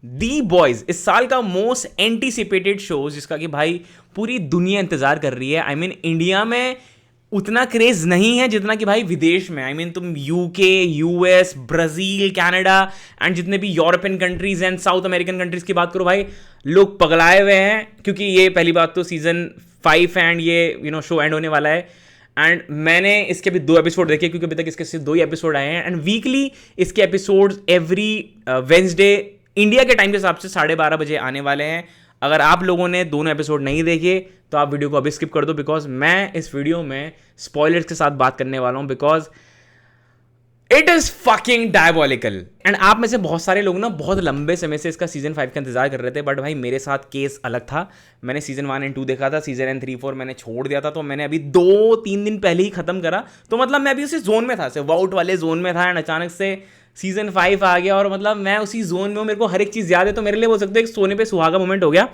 दी boys इस साल का मोस्ट एंटीसिपेटेड शो जिसका कि भाई पूरी दुनिया इंतजार कर रही है। आई मीन इंडिया में उतना क्रेज नहीं है जितना कि भाई विदेश में। आई मीन तुम UK, US, Brazil, Canada and जितने भी European countries and south American countries की बात करो भाई, लोग पगलाए हुए हैं क्योंकि ये पहली बात तो सीजन 5 एंड ये शो एंड होने वाला है। एंड मैंने इसके अभी 2 एपिसोड देखे क्योंकि अभी तक इसके सिर्फ 2 ही एपिसोड आए हैं। एंड वीकली इसके एपिसोड एवरी वेंसडे इंडिया के टाइम के हिसाब से 12:30 बजे आने वाले हैं। अगर आप लोगों ने दोनों एपिसोड नहीं देखे तो आप वीडियो को अभी स्किप कर दो, बिकॉज मैं इस वीडियो में स्पॉयलर्स के साथ बात करने वाला हूं, because it is fucking diabolical. And आप में से बहुत सारे लोग ना बहुत लंबे समय से इसका सीजन 5 का इंतजार कर रहे थे, बट भाई मेरे साथ केस अलग था। मैंने सीजन 1 एंड 2 देखा था, सीजन एंड 3, 4 मैंने छोड़ दिया था, तो मैंने अभी 2-3 दिन पहले ही खत्म करा। तो मतलब मैं अभी उसी जोन में था, वाउट वाले जोन में था, एंड अचानक से सीजन 5 आ गया और मतलब मैं उसी जोन में हूँ, मेरे को हर एक चीज़ याद है। तो मेरे लिए बोल सकते हो एक सोने पे सुहागा मोमेंट हो गया।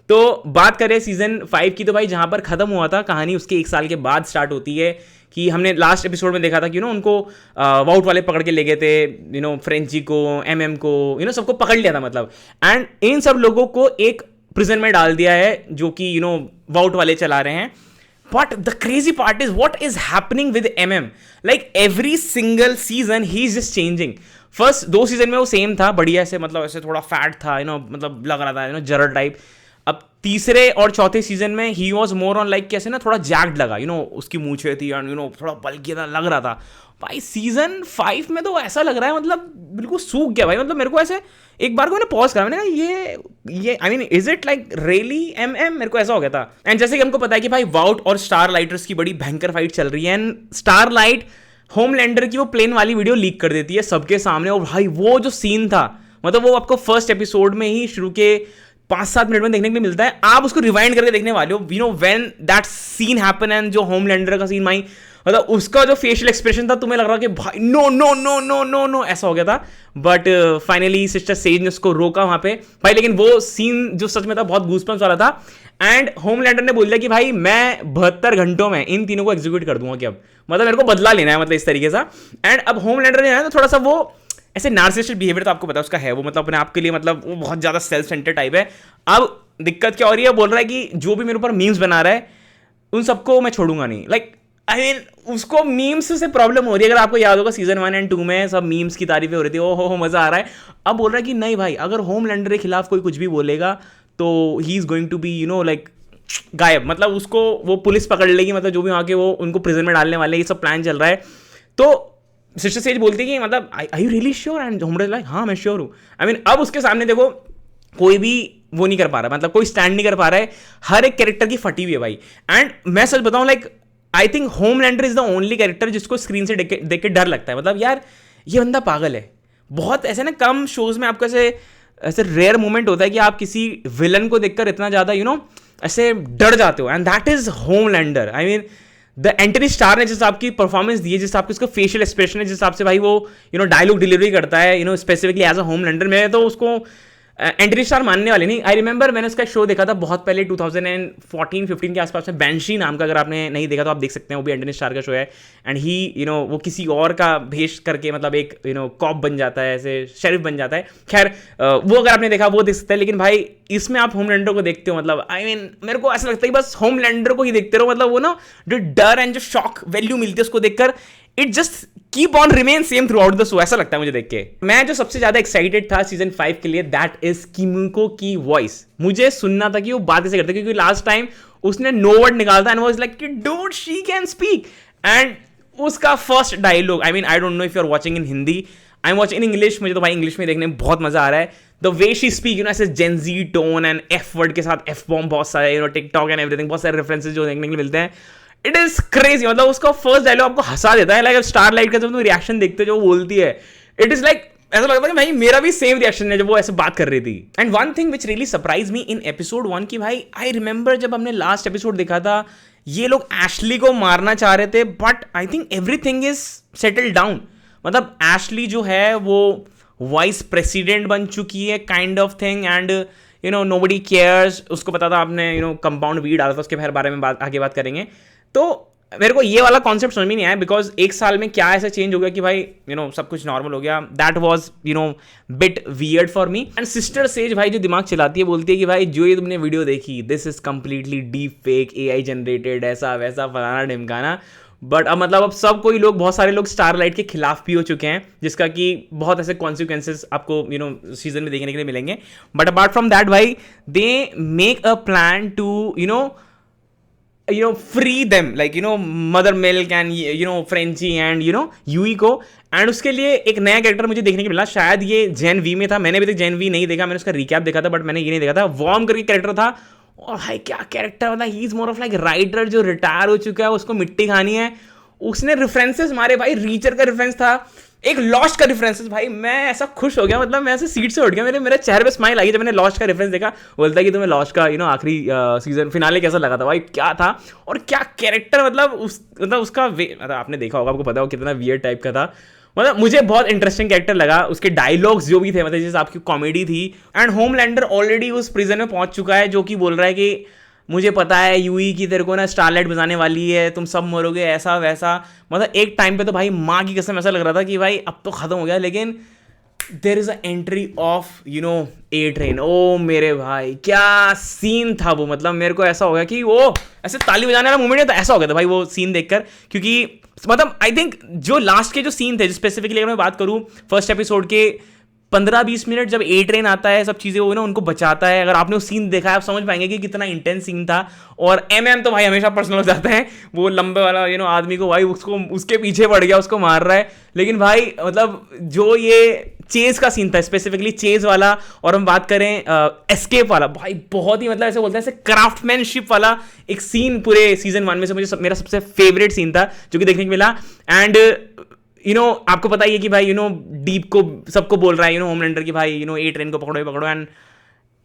तो बात करें सीजन 5 की, तो भाई जहाँ पर खत्म हुआ था कहानी उसके 1 साल के बाद स्टार्ट होती है कि हमने लास्ट एपिसोड में देखा था कि उनको वाउट वाले पकड़ के ले गए थे, फ्रेंची को, एमएम को, सबको पकड़ लिया था मतलब। एंड इन सब लोगों को एक प्रिजन में डाल दिया है जो कि वाउट वाले चला रहे हैं। But the crazy part is what is happening with MM. Like every single season he is just changing. First 2 season में वो सेम था, बढ़िया से, मतलब ऐसे थोड़ा फैट था, मतलब लग रहा था जरल टाइप। अब तीसरे और चौथे सीजन में he was more on like कैसे ना थोड़ा जैक्ड लगा, उसकी मूछें थी एंड थोड़ा बल्कि था, लग रहा था। भाई सीजन 5 में तो ऐसा लग रहा है मतलब बिल्कुल सूख गया भाई। मतलब मेरे को ऐसे एक बार को मैंने पॉज करा, मैंने कहा ये I mean is it like really MM, मेरे को ऐसा हो गया था। एंड जैसे कि हमको पता है कि भाई वाउट और स्टार लाइटर्स की बड़ी भयंकर फाइट चल रही है, एंड स्टार लाइट होमलैंडर की वो प्लेन वाली वीडियो लीक कर देती है सबके सामने। और भाई वो जो सीन था, मतलब वो आपको फर्स्ट एपिसोड में ही शुरू के 5-7 मिनट में देखने के लिए मिलता है। आप उसको रिवाइंड करके देखने वाले हो, when that scene happen, and जो होमलैंडर का सीन भाई, मतलब उसका जो फेशियल एक्सप्रेशन था, तुम्हें लग रहा कि भाई no no no no no no ऐसा हो गया था। बट फाइनली सिस्टर सेज ने उसको रोका वहां पे भाई। लेकिन वो सीन जो सच में था बहुत गूज़बम्प्स वाला था। एंड होमलैंडर ने बोल दिया कि भाई मैं 72 घंटों में इन तीनों को एग्जीक्यूट कर दूंगा, कि अब मतलब मेरे को बदला लेना है, मतलब इस तरीके से। एंड अब होमलैंडर ने तो थोड़ा सा वो ऐसे नार्सिसिस्टिक बिहेवियर तो आपको पता है उसका है, वो मतलब अपने आप के लिए मतलब वो बहुत ज़्यादा सेल्फ सेंटर टाइप है। अब दिक्कत क्या हो रही है, बोल रहा है कि जो भी मेरे ऊपर मीम्स बना रहा है उन सबको मैं छोड़ूंगा नहीं। लाइक आई मीन उसको मीम्स से प्रॉब्लम हो रही है। अगर आपको याद होगा सीजन 1 एंड 2 में सब मीम्स की तारीफें हो रही थी, ओ हो मजा आ रहा है। अब बोल रहा है कि नहीं भाई, अगर होमलैंडर के खिलाफ कोई कुछ भी बोलेगा तो he is going to be like गायब, मतलब उसको वो पुलिस पकड़ लेगी, मतलब जो भी वहाँ के वो उनको प्रिजन में डालने वाले, ये सब प्लान चल रहा है। तो सिस्टर सेज बोलती है कि मतलब I you really sure, and Homelander like हाँ मैं श्योर हूँ। आई मीन अब उसके सामने देखो कोई भी वो नहीं कर पा रहा, मतलब कोई स्टैंड नहीं कर पा रहा है, हर एक कैरेक्टर की फटी हुई है भाई। एंड मैं सच बताऊं, like I think Homelander is the only character जिसको स्क्रीन से देख के डर लगता है। मतलब यार ये बंदा पागल है। बहुत ऐसे ना कम शोज में आपको ऐसे रेयर मोमेंट होता है कि आप किसी विलन को देखकर इतना ज़्यादा ऐसे डर जाते हो, and that is Homelander. I mean the Antony star ने जिस आपकी परफॉर्मेंस दी है, जिस आपकी उसका फेशियल एक्सप्रेशन है, जिस हिसाब से भाई वो डायलॉग डिलीवरी करता है स्पेसिफिकली एज अ होमलैंडर में, तो उसको एंटनी स्टार मानने वाले नहीं। आई रिमेंबर मैंने उसका शो देखा था बहुत पहले 2014-15 के आसपास में, बैंशी नाम का, अगर आपने नहीं देखा तो आप देख सकते हैं, वो भी एंटनी स्टार का शो है। एंड ही वो किसी और का भेष करके मतलब एक कॉप बन जाता है, ऐसे शेरिफ बन जाता है। खैर वो अगर आपने देखा वो देख सकते हैं। लेकिन भाई इसमें आप होमलैंडर को देखते हो, मतलब आई मीन मेरे को ऐसा लगता है कि बस होमलैंडर को ही देखते रहो, मतलब वो जो डर एंड जो शॉक वैल्यू मिलती है उसको देखकर, it just keep on remain same through out the show, ऐसा लगता है मुझे देख के। मैं जो सबसे ज्यादा एक्साइटेड था सीजन 5 के लिए, दैट इज किमुको की वॉइस। मुझे सुनना था कि वो बात कैसे करते, क्योंकि लास्ट टाइम उसने नो वर्ड निकालता एंड वाज लाइक कि dude she can speak. And उसका first dialogue, I mean I don't know if you are watching in Hindi, I am watching in English, मुझे तो भाई इंग्लिश में देखने में बहुत मजा आ रहा है। द वे शी स्पीक ऐसे Gen Z tone and F word के साथ, एफ बॉम्ब बहुत सारे, टिकटॉक एंड एवरीथिंग, बहुत सारे रेफरेंसेस जो देखने के लिए मिलते हैं। इट इज क्रेजी, मतलब उसका फर्स्ट डायलॉग आपको हंसा देता है। लाइक स्टार लाइट का जब तुम रिएक्शन देखते हो जो वो बोलती है, इट इज लाइक ऐसा लगता है कि भाई मेरा भी सेम रिएक्शन है जब वो ऐसे बात कर रही थी। And one thing which really surprise me in episode 1 की भाई, आई रिमेंबर जब हमने लास्ट एपिसोड देखा था, ये लोग एशली को मारना चाह रहे थे, but I think everything is settled down. मतलब एशली जो है वो वाइस प्रेसिडेंट बन चुकी है, kind of thing, and nobody cares. उसको पता था आपने कंपाउंड वी डाला था, उसके बारे में आगे बात करेंगे। तो मेरे को ये वाला कॉन्सेप्ट समझ में नहीं आया, बिकॉज एक साल में क्या ऐसा चेंज हो गया कि भाई सब कुछ नॉर्मल हो गया. That was bit weird for me. And sister says भाई जो दिमाग चलाती है बोलती है कि भाई जो ये तुमने वीडियो देखी, this is completely deep fake, AI generated, ऐसा वैसा फलाना ढिमकाना. बट अब मतलब अब सब कोई लोग, बहुत सारे लोग स्टारलाइट के खिलाफ भी हो चुके हैं, जिसका कि बहुत ऐसे कॉन्सिक्वेंसेस आपको सीजन में देखने के लिए मिलेंगे. बट अपार्ट फ्रॉम दैट भाई, they make a plan to free them, like mother milk and Frenchie and Yui को. एंड उसके लिए एक नया कैरेक्टर मुझे देखने को मिला, शायद ये जेन वी में था. मैंने अभी तक जेन वी नहीं देखा, मैंने उसका रिकैप देखा था, बट मैंने ये नहीं देखा था. वॉर्म करके कैरेक्टर था, और भाई क्या कैरेक्टर, मतलब he is more of like writer जो रिटायर हो चुका है, उसको मिट्टी खानी है. उसने रेफरेंसेस मारे भाई, रीचर का रेफरेंस था, एक लॉस्ट का रेफरेंसेस. भाई मैं ऐसा खुश हो गया, मतलब मैं ऐसे सीट से उठ गया, मेरे चेहरे पे स्माइल आई जब मैंने लॉस्ट का रेफरेंस देखा. बोलता है कि तुम्हें लॉस्ट का आखिरी सीजन फिनाले कैसा लगा था. भाई क्या था और क्या कैरेक्टर, मतलब उसका मतलब आपने देखा होगा, आपको पता हो कितना वियर्ड टाइप का था. मतलब मुझे बहुत इंटरेस्टिंग कैरेक्टर लगा. उसके डायलॉग्स जो भी थे, मतलब जैसे आपकी कॉमेडी थी. एंड होमलैंडर ऑलरेडी उस प्रिजन में पहुंच चुका है, जो कि बोल रहा है कि मुझे पता है यूई की तेरे को ना स्टारलाइट बजाने वाली है, तुम सब मरोगे, ऐसा वैसा. मतलब एक टाइम पे तो भाई माँ की कसम ऐसा लग रहा था कि भाई अब तो खत्म हो गया. लेकिन there is a entry of a train. ओ मेरे भाई क्या सीन था वो. मतलब मेरे को ऐसा हो गया कि वो ऐसे ताली बजाने वाला मूवमेंट है, तो ऐसा हो गया था भाई वो सीन देखकर. क्योंकि मतलब आई थिंक जो लास्ट के जो सीन थे, स्पेसिफिकली अगर मैं बात करूँ फर्स्ट एपिसोड के 15-20 मिनट, जब ए ट्रेन आता है, सब चीज़ें वो उनको बचाता है, अगर आपने वो सीन देखा है आप समझ पाएंगे कि कितना इंटेंस सीन था. और तो भाई हमेशा पर्सनल हो जाता है. वो लंबे वाला आदमी को भाई उसको उसके पीछे पड़ गया, उसको मार रहा है. लेकिन भाई मतलब जो ये चेज का सीन था, स्पेसिफिकली चेज वाला, और हम बात करें एस्केप वाला, भाई बहुत ही मतलब ऐसे बोलते हैं ऐसे क्राफ्टमैनशिप वाला एक सीन पूरे सीजन 1 में से मुझे मेरा सबसे फेवरेट सीन था जो कि देखने को मिला. एंड आपको पता ही है कि भाई डीप को सबको बोल रहा है होमलैंडर की भाई ए ट्रेन को पकड़ो. And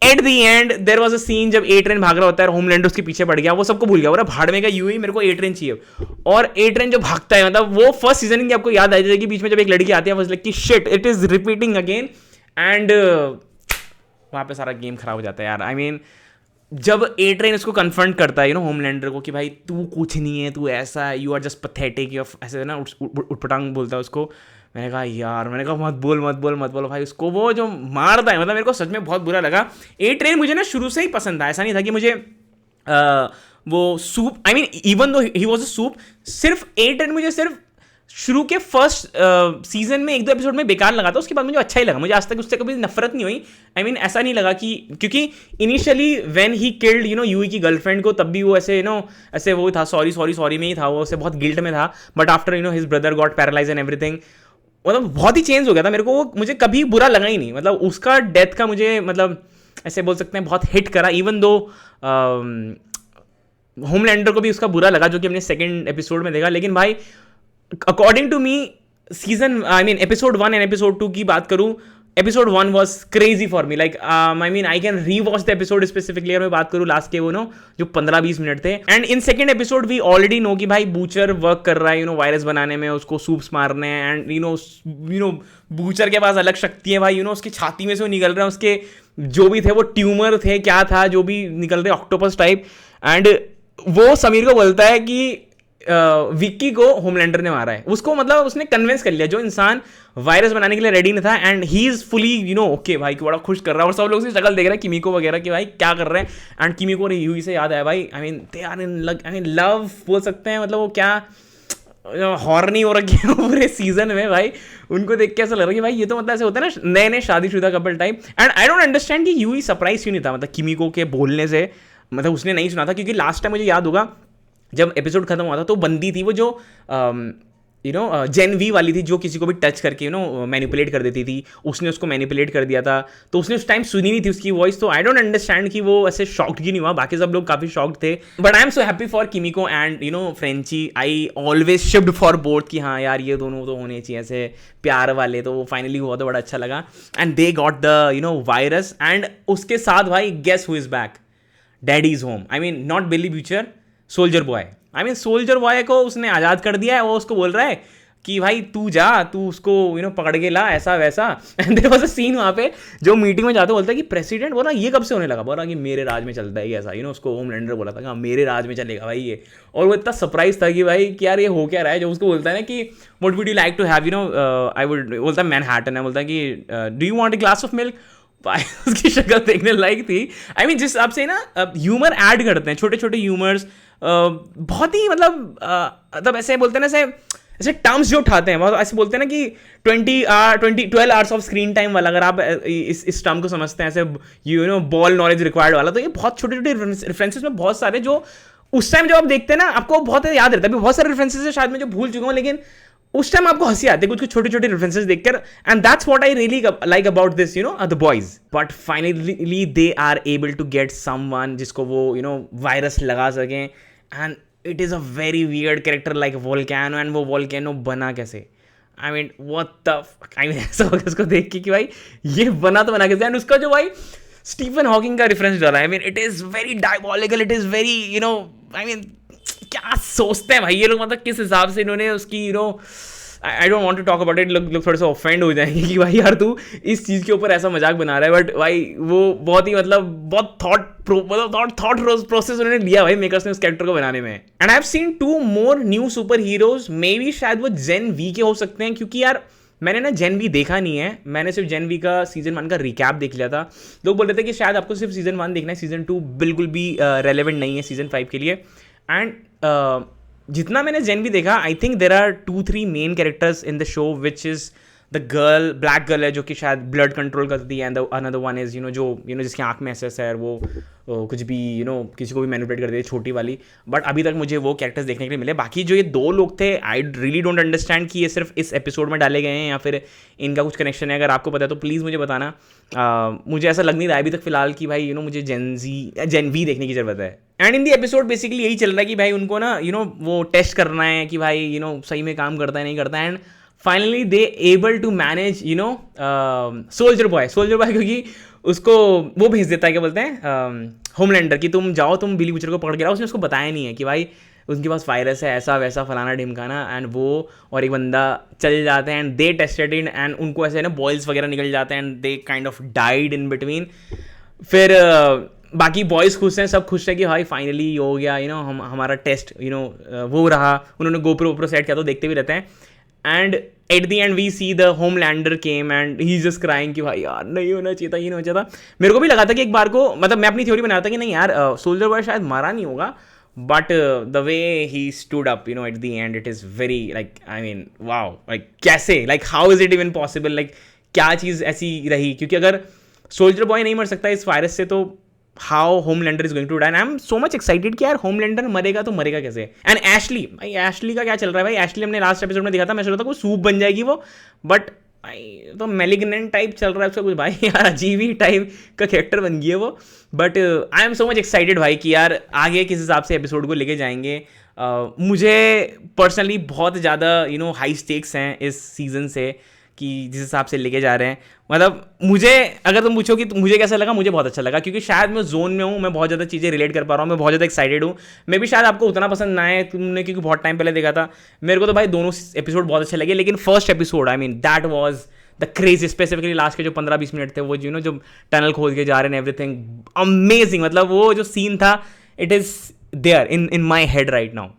at the end there was a scene जब ए ट्रेन भाग रहा होता है और होमलैंडर उसके पीछे पड़ गया, वो सबको भूल गया, बोला भाड़ में का यूई, मेरे को ए ट्रेन चाहिए. और ए ट्रेन जो भागता है, मतलब वो फर्स्ट सीजन की आपको याद आ जाएगी, बीच में जब एक लड़की आती है, वो लाइक कि shit it is repeating again. And वहां पे सारा गेम खराब हो जाता है यार. आई मीन जब ए ट्रेन उसको कन्फ्रंट करता है होमलैंडर को कि भाई तू कुछ नहीं है, तू ऐसा है, you are just pathetic, you ऐसे ना उठपटांग बोलता है उसको. मैंने कहा मत बोल भाई उसको. वो जो मारता है, मतलब मेरे को सच में बहुत बुरा लगा. ए ट्रेन मुझे ना शुरू से ही पसंद था, ऐसा नहीं था कि मुझे वो soup, I mean even though he was a soup, सिर्फ ए ट्रेन मुझे सिर्फ शुरू के फर्स्ट सीजन में 1-2 एपिसोड में बेकार लगा था. उसके बाद मुझे अच्छा ही लगा, मुझे आज तक उससे कभी नफरत नहीं हुई. आई मीन ऐसा नहीं लगा कि, क्योंकि initially when he killed Hughie की गर्लफ्रेंड को, तब भी वो ऐसे ऐसे वो था सॉरी में ही था, वो ऐसे बहुत गिल्ट में था. But after his brother got paralyse and everything, मतलब बहुत ही चेंज हो गया था. मेरे को वो मुझे कभी बुरा लगा ही नहीं. मतलब उसका डेथ का मुझे मतलब ऐसे बोल सकते हैं बहुत हिट करा. इवन दो होमलैंडर को भी उसका बुरा लगा, जो कि हमने सेकेंड एपिसोड में देखा. लेकिन भाई according to me season, I mean episode 1 and episode 2 की बात करूं, episode 1 was crazy for me. Like I mean I can rewatch the episode, specifically अगर मैं बात करूं लास्ट के जो 15-20 मिनट थे. And in second episode we already know कि भाई बूचर वर्क कर रहा है वायरस बनाने में, उसको सूप्स मारने हैं. एंड बूचर के पास अलग शक्ति है भाई, उसकी छाती में से वो निकल रहा है, उसके जो भी थे वो ट्यूमर थे, क्या था जो भी निकल रहे ऑक्टोपस टाइप. एंड वो समीर को बोलता है कि विक्की को होमलैंडर ने मारा है. उसको मतलब उसने कन्विंस कर लिया, जो इंसान वायरस बनाने के लिए रेडी नहीं था. And he is fully okay भाई, कि बड़ा खुश कर रहा है. और सब लोग उसकी शक्ल देख रहे हैं, किमिको वगैरह, कि भाई क्या कर रहे हैं. एंड किमिको और यूई से याद आया भाई, I mean they are in love बोल सकते हैं. मतलब वो क्या हॉर्नी हो रखी है पूरे सीजन में भाई. उनको देख के ऐसा लग रहा है कि भाई ये तो मतलब ऐसे होता है ना नए शादीशुदा couple type. And I don't understand कि यूई सरप्राइज क्यों नहीं था, मतलब किमिको के बोलने से. मतलब उसने नहीं सुना था, क्योंकि लास्ट टाइम मुझे याद होगा जब एपिसोड खत्म हुआ था तो बंदी थी वो जो जेन वी वाली थी, जो किसी को भी टच करके मैनिपुलेट कर देती थी. उसने उसको मैनिपुलेट कर दिया था, तो उसने उस टाइम सुनी नहीं थी उसकी वॉइस. तो आई डोंट अंडरस्टैंड कि वो ऐसे शॉक्ड क्यों नहीं हुआ. बाकी सब लोग काफी शॉक्ड थे. But I am so happy for Kimiko and Frenchie. I always shipped for both कि हाँ यार ये दोनों तो होने चाहिए ऐसे प्यार वाले. तो वो फाइनली हुआ तो बड़ा अच्छा लगा. And they got the virus. And उसके साथ भाई guess who is back, daddy is home. I mean not Billy Butcher, soldier boy. I mean soldier boy को उसने आज़ाद कर दिया है. वो उसको बोल रहा है कि भाई तू जा, तू उसको पकड़ के ला, ऐसा वैसा। And there was a scene वहाँ पे जो मीटिंग में जाते बोलता है कि प्रेसिडेंट, बोला ये कब से होने लगा, बोला कि मेरे राज में चलता है ये ऐसा, उसको होमलैंडर बोला था कि हाँ मेरे राज में चलेगा भाई ये। और वो इतना सरप्राइज था कि भाई कि यार ये हो क्या रहा है, जो उसको बोलता है ना कि what would you like to have, I would, बोलता है मैनहट्टन है, बोलता है कि do you want a glass of milk. भाई उसकी शक्ल देखने लायक थी। आई मीन जिस हिसाब से ना ह्यूमर ऐड करते हैं, छोटे छोटे ह्यूमर्स, बहुत ही मतलब ऐसे बोलते हैं ना, ऐसे टर्म्स जो उठाते हैं, बहुत ऐसे बोलते हैं ना कि 12 आवर्स ऑफ स्क्रीन टाइम वाला, अगर आप इस टर्म को समझते हैं ऐसे बॉल नॉलेज रिक्वायर्ड वाला, तो ये बहुत छोटे छोटे रेफरेंसेस में बहुत सारे जो उस टाइम जब आप देखते हैं ना आपको बहुत याद रहता है। बहुत सारे रेफरेंसेस है शायद मैं जो भूल चुका हूँ, लेकिन उस टाइम आपको हंसी आती है कुछ छोटे छोटे रेफरेंसेस देखकर। And that's what I really like about this the boys. But finally they are able to get someone जिसको वो वायरस लगा सकें, and it is a very weird character like volcano. And वो वोल्केनो बना कैसे, I mean what the, I mean ऐसा होगा उसको देख के कि भाई ये बना तो बना कैसे। एंड उसका जो भाई स्टीफन हॉकिंग का रेफरेंस डाला, I mean it is very diabolical, it is very I mean क्या सोचते हैं भाई ये लोग, मतलब किस हिसाब से इन्होंने उसकी I don't want to talk about it, लोग थोड़े से ऑफेंड हो जाएंगे कि भाई यार तू इस चीज़ के ऊपर ऐसा मजाक बना रहा है। बट भाई वो बहुत ही बहुत थॉट प्रोसेस उन्होंने लिया भाई मेकर्स ने उस कैरेक्टर को बनाने में। And I have seen 2 more new super heroes, may be शायद वो जेन वी के हो सकते हैं, क्योंकि यार मैंने ना जेन वी देखा नहीं है, मैंने सिर्फ जेन वी का सीजन 1 का रिकैप देख लिया था। लोग बोल रहे थे कि शायद आपको सिर्फ सीजन 1 देखना है, सीजन 2 बिल्कुल भी रेलेवेंट नहीं है सीजन 5 के लिए। एंड जितना मैंने जेन भी देखा, I think there are 2-3 main characters in the show, which is the girl, black girl है जो कि शायद ब्लड कंट्रोल करती है, एंड अनदर वन इज़ जो जिसकी आँख में ऐसा है, वो कुछ भी किसी को भी मैनिपुलेट कर देती है, छोटी वाली। बट अभी तक मुझे वो कैरेक्टर्स देखने के लिए मिले। बाकी जो ये 2 लोग थे, आई रियली डोंट अंडरस्टैंड कि ये सिर्फ इस एपिसोड में डाले गए हैं या फिर इनका कुछ कनेक्शन है। अगर आपको पता है तो प्लीज़ मुझे बताना। मुझे ऐसा लग नहीं रहा है अभी तक फिलहाल कि भाई मुझे जेन वी देखने की ज़रूरत है। And in the episode basically यही चल रहा है कि भाई उनको ना वो टेस्ट करना है कि भाई सही में काम करता है नहीं करता है। And finally they able to manage soldier boy, क्योंकि उसको वो भेज देता है, क्या बोलते हैं, होमलैंडर, कि तुम जाओ, तुम बिली बुचर को पकड़ के लाओ। उसने उसको बताया नहीं है कि भाई उनके पास वायरस है, ऐसा वैसा फलाना ढिमकाना। एंड वो और एक बंदा चले जाते हैं, and they tested in, and उनको ऐसे बॉयल्स वगैरह निकल जाते हैं, and they kind of died in between. फिर बाकी बॉयज़ खुश हैं, सब खुश है कि भाई फाइनली हो गया, हमारा टेस्ट वो रहा। उन्होंने गोप्रो सेट किया, तो देखते भी रहते हैं। And at the end we see the Homelander came and he is just crying कि भाई यार नहीं होना चाहिए था, ये नहीं होना चाहिए था। मेरे को भी लगा था कि एक बार को, मतलब मैं अपनी थ्योरी बना रहा था कि नहीं यार सोल्जर बॉय शायद मारा नहीं होगा, but the way he stood up at the end, it is very like, I mean wow, like कैसे, like how is it even possible, like क्या चीज़ ऐसी रही। क्योंकि अगर सोल्जर बॉय नहीं मर सकता इस वायरस से, तो how Homelander is going to die. I am so much excited कि यार होमलैंडर मरेगा तो मरेगा कैसे। एंड एशली, भाई एशली का क्या चल रहा है भाई। एशली हमने लास्ट एपिसोड में देखा था, मैं सोचा था कोई सूप बन जाएगी वो, बट भाई तो मेलिग्नेंट टाइप चल रहा है उसका कुछ, भाई यार अजीब ही टाइप का कैरेक्टर बन गई है वो। But I am so much excited भाई कि यार आगे किस हिसाब से एपिसोड को लेके जाएंगे। मुझे पर्सनली बहुत ज़्यादा हाई स्टेक्स हैं इस सीज़न से, कि जिस हिसाब से लेके जा रहे हैं। मतलब मुझे अगर तुम पूछो कि मुझे कैसा लगा, मुझे बहुत अच्छा लगा, क्योंकि शायद मैं जोन में हूँ, मैं बहुत ज़्यादा चीज़ें रिलेट कर पा रहा हूँ, मैं बहुत ज़्यादा एक्साइटेड हूँ। मे भी शायद आपको उतना पसंद ना आए तुमने, क्योंकि बहुत टाइम पहले देखा था। मेरे को तो भाई दोनों एपिसोड बहुत अच्छे लगे, लेकिन first episode, I mean that was the craze, specifically last के जो 15-20 मिनट थे, वो जो टनल खोल के जा रहे हैं, एवरीथिंग अमेजिंग। मतलब वो जो सीन था, it is there in my head right now.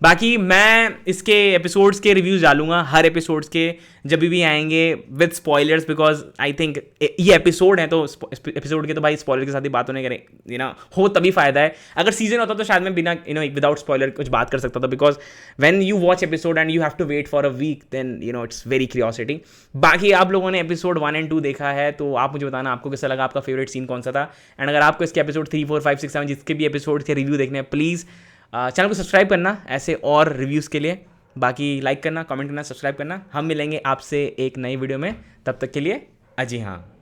बाकी मैं इसके एपिसोड्स के रिव्यूज़ डालूंगा, हर एपिसोड्स के जब भी आएंगे, with spoilers, because I think ये एपिसोड है, तो एपिसोड के तो भाई स्पॉयलर के साथ ही बात होने करें हो तभी फ़ायदा है। अगर सीजन होता तो शायद मैं बिना विदाउट स्पॉयलर कुछ बात कर सकता था, because when you watch episode and you have to wait for a week, then it's very curiosity. बाकी आप लोगों ने एपिसोड 1 और 2 देखा है, तो आप मुझे बताना आपको कैसा लगा, आपका फेवरेट सीन कौन सा था। एंड अगर आपको इसके एपिसोड 3, 4, 5, 6, 7 जिसके भी एपिसोड के रिव्यू देखने हैं, प्लीज़ चैनल को सब्सक्राइब करना ऐसे और रिव्यूज़ के लिए। बाकी लाइक करना, कमेंट करना, सब्सक्राइब करना। हम मिलेंगे आपसे एक नई वीडियो में, तब तक के लिए अजी हाँ।